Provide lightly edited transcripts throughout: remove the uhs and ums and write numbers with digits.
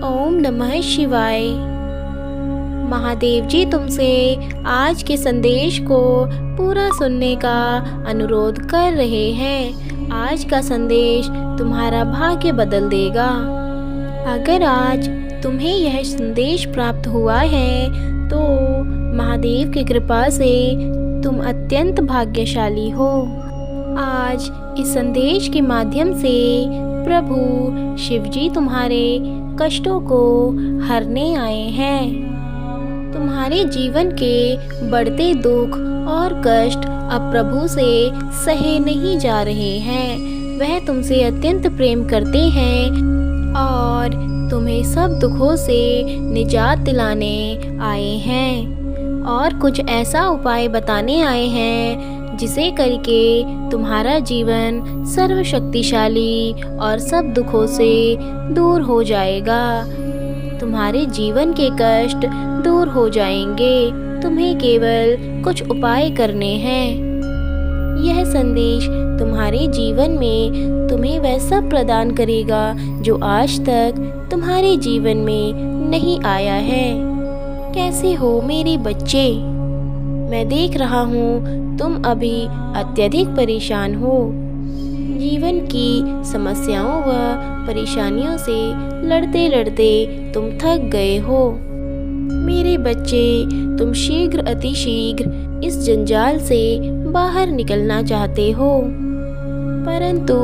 ओम नमः शिवाय। महादेव जी तुमसे आज के संदेश को पूरा सुनने का अनुरोध कर रहे हैं। आज का संदेश तुम्हारा भाग्य बदल देगा। अगर आज तुम्हें यह संदेश प्राप्त हुआ है तो महादेव की कृपा से तुम अत्यंत भाग्यशाली हो। आज इस संदेश के माध्यम से प्रभु शिव जी तुम्हारे कष्टों को हरने आए हैं। तुम्हारे जीवन के बढ़ते दुख और कष्ट अब प्रभु से सहे नहीं जा रहे हैं। वह तुमसे अत्यंत प्रेम करते हैं और तुम्हें सब दुखों से निजात दिलाने आए हैं और कुछ ऐसा उपाय बताने आए हैं जिसे करके तुम्हारा जीवन सर्वशक्तिशाली और सब दुखों से दूर हो जाएगा। तुम्हारे जीवन के कष्ट दूर हो जाएंगे। तुम्हें केवल कुछ उपाय करने हैं। यह संदेश तुम्हारे जीवन में तुम्हें वह सब प्रदान करेगा जो आज तक तुम्हारे जीवन में नहीं आया है। कैसे हो मेरे बच्चे? मैं देख रहा हूँ तुम अभी अत्यधिक परेशान हो। जीवन की समस्याओं व परेशानियों से लड़ते लड़ते तुम थक गए हो। मेरे बच्चे, तुम शीघ्र अतिशीघ्र इस जंजाल से बाहर निकलना चाहते हो, परंतु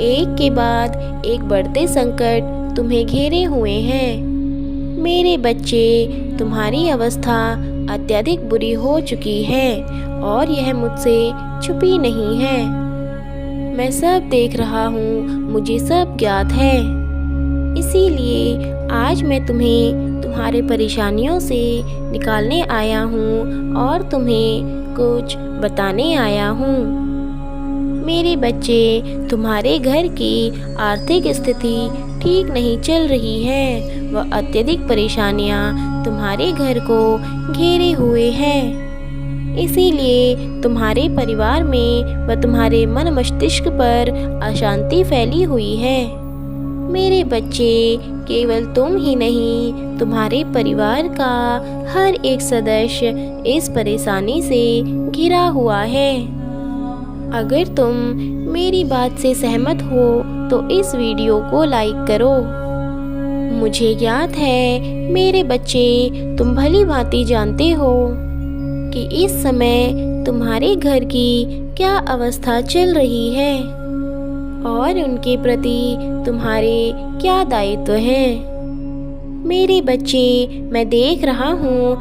एक के बाद एक बढ़ते संकट तुम्हें घेरे हुए हैं। मेरे बच्चे, तुम्हारी अवस्था अत्यधिक बुरी हो चुकी है और यह मुझसे छुपी नहीं है। मैं सब देख रहा हूँ, मुझे सब ज्ञात है। इसीलिए आज मैं तुम्हें तुम्हारे परेशानियों से निकालने आया हूँ और तुम्हें कुछ बताने आया हूँ। मेरे बच्चे, तुम्हारे घर की आर्थिक स्थिति ठीक नहीं चल रही है व अत्यधिक परेशानियाँ तुम्हारे घर को घेरे हुए हैं। इसीलिए तुम्हारे परिवार में व तुम्हारे मन मस्तिष्क पर अशांति फैली हुई है। मेरे बच्चे, केवल तुम ही नहीं, तुम्हारे परिवार का हर एक सदस्य इस परेशानी से घिरा हुआ है। अगर तुम मेरी बात से सहमत हो तो इस वीडियो को लाइक करो। मुझे ज्ञात है मेरे बच्चे, तुम भली भांति जानते हो कि इस समय तुम्हारे घर की क्या अवस्था चल रही है और उनके प्रति तुम्हारे क्या दायित्व हैं। मेरे बच्चे, मैं देख रहा हूँ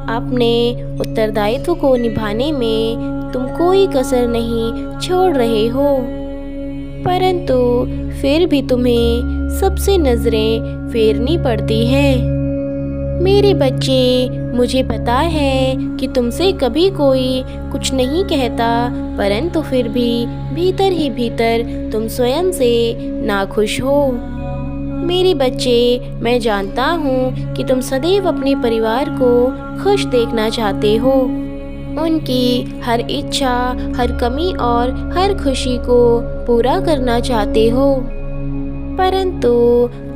अपने उत्तरदायित्व को निभाने में तुम कोई कसर नहीं छोड़ रहे हो, परंतु फिर भी तुम्हें सबसे नजरें फेरनी पड़ती हैं। मेरे बच्चे, मुझे पता है कि तुमसे कभी कोई कुछ नहीं कहता, परंतु फिर भी भीतर ही भीतर तुम स्वयं से नाखुश हो। मेरे बच्चे, मैं जानता हूँ कि तुम सदैव अपने परिवार को खुश देखना चाहते हो, उनकी हर इच्छा, हर कमी और हर खुशी को पूरा करना चाहते हो, परंतु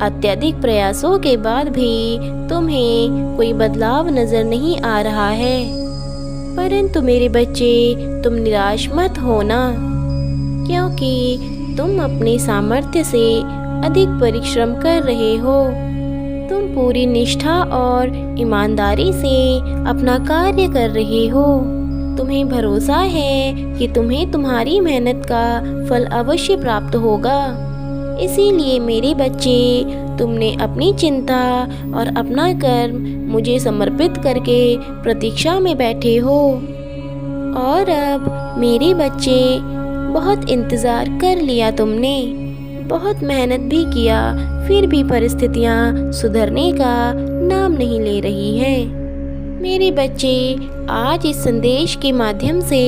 अत्यधिक प्रयासों के बाद भी तुम्हें कोई बदलाव नजर नहीं आ रहा है। परंतु मेरे बच्चे, तुम निराश मत होना, क्योंकि तुम अपने सामर्थ्य से अधिक परिश्रम कर रहे हो। तुम पूरी निष्ठा और ईमानदारी से अपना कार्य कर रहे हो। तुम्हें भरोसा है कि तुम्हें तुम्हारी मेहनत का फल अवश्य प्राप्त होगा। इसीलिए मेरे बच्चे, तुमने अपनी चिंता और अपना कर्म मुझे समर्पित करके प्रतीक्षा में बैठे हो। और अब मेरे बच्चे, बहुत इंतज़ार कर लिया तुमने, बहुत मेहनत भी किया, फिर भी परिस्थितियाँ सुधरने का नाम नहीं ले रही है। मेरे बच्चे, आज इस संदेश के माध्यम से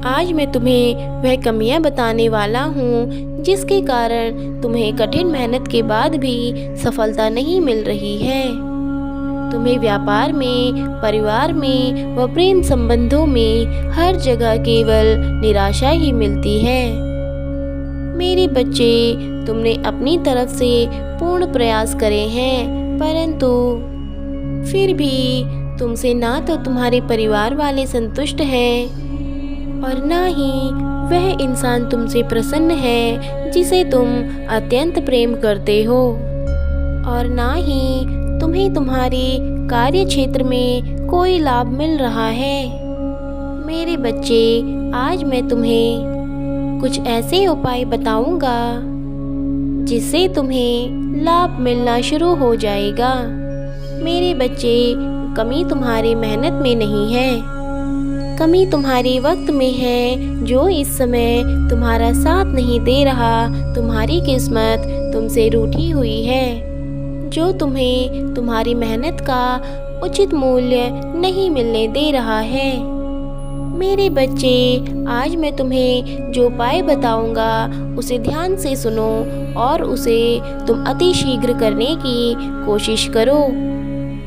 आज मैं तुम्हें वह कमियां बताने वाला हूँ जिसके कारण तुम्हें कठिन मेहनत के बाद भी सफलता नहीं मिल रही है। तुम्हें व्यापार में, परिवार में व प्रेम संबंधों में हर जगह केवल निराशा ही मिलती है। मेरे बच्चे, तुमने अपनी तरफ से पूर्ण प्रयास करे हैं, परंतु फिर भी तुमसे ना तो तुम्हारे परिवार वाले संतुष्ट हैं और ना ही वह इंसान तुमसे प्रसन्न है जिसे तुम अत्यंत प्रेम करते हो, और ना ही तुम्हें तुम्हारे कार्य क्षेत्र में कोई लाभ मिल रहा है। मेरे बच्चे, आज मैं तुम्हें कुछ ऐसे उपाय बताऊंगा जिससे तुम्हें लाभ मिलना शुरू हो जाएगा। मेरे बच्चे, कमी तुम्हारी मेहनत में नहीं है, कमी तुम्हारे वक्त में है जो इस समय तुम्हारा साथ नहीं दे रहा। तुम्हारी किस्मत तुमसे रूठी हुई है, जो तुम्हें तुम्हारी मेहनत का उचित मूल्य नहीं मिलने दे रहा है। मेरे बच्चे, आज मैं तुम्हें जो उपाय बताऊंगा उसे ध्यान से सुनो और उसे तुम अति शीघ्र करने की कोशिश करो।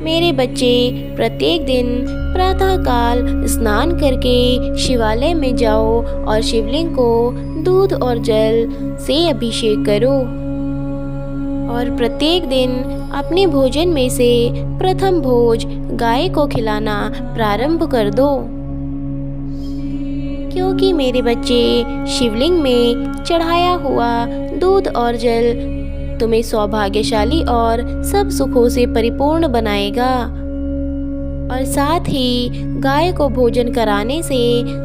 मेरे बच्चे, प्रत्येक दिन प्रातःकाल स्नान करके शिवालय में जाओ और शिवलिंग को दूध और जल से अभिषेक करो, और प्रत्येक दिन अपने भोजन में से प्रथम भोज गाय को खिलाना प्रारंभ कर दो, क्योंकि मेरे बच्चे, शिवलिंग में चढ़ाया हुआ दूध और जल तुम्हें सौभाग्यशाली और सब सुखों से परिपूर्ण बनाएगा, और साथ ही गाय को भोजन कराने से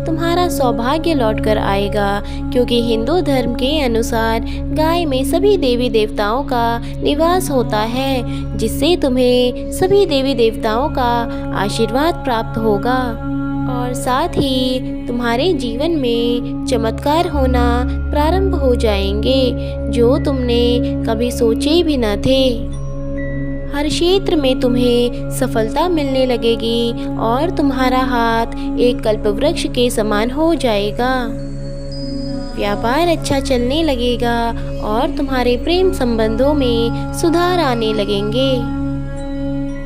तुम्हारा सौभाग्य लौट कर आएगा, क्योंकि हिंदू धर्म के अनुसार गाय में सभी देवी देवताओं का निवास होता है, जिससे तुम्हें सभी देवी देवताओं का आशीर्वाद प्राप्त होगा, और साथ ही तुम्हारे जीवन में चमत्कार होना प्रारंभ हो जाएंगे जो तुमने कभी सोचे भी न थे। हर क्षेत्र में तुम्हें सफलता मिलने लगेगी और तुम्हारा हाथ एक कल्पवृक्ष के समान हो जाएगा। व्यापार अच्छा चलने लगेगा और तुम्हारे प्रेम संबंधों में सुधार आने लगेंगे।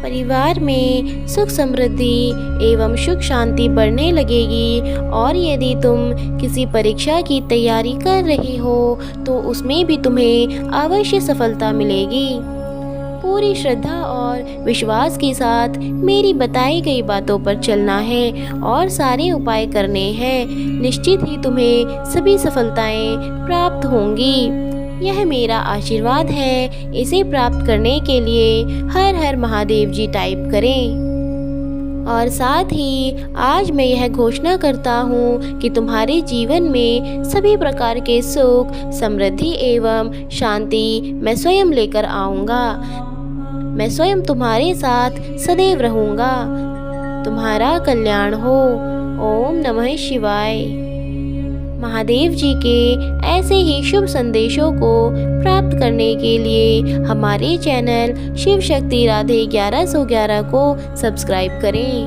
परिवार में सुख समृद्धि एवं सुख शांति बढ़ने लगेगी, और यदि तुम किसी परीक्षा की तैयारी कर रहे हो तो उसमें भी तुम्हें अवश्य सफलता मिलेगी। पूरी श्रद्धा और विश्वास के साथ मेरी बताई गई बातों पर चलना है और सारे उपाय करने हैं। निश्चित ही तुम्हें सभी सफलताएं प्राप्त होंगी। यह मेरा आशीर्वाद है। इसे प्राप्त करने के लिए हर हर महादेव जी टाइप करें। और साथ ही आज मैं यह घोषणा करता हूँ कि तुम्हारे जीवन में सभी प्रकार के सुख, समृद्धि एवं शांति मैं स्वयं लेकर आऊँगा। मैं स्वयं तुम्हारे साथ सदैव रहूँगा। तुम्हारा कल्याण हो। ओम नमः शिवाय। महादेव जी के ऐसे ही शुभ संदेशों को प्राप्त करने के लिए हमारे चैनल शिव शक्ति राधे 1111 को सब्सक्राइब करें।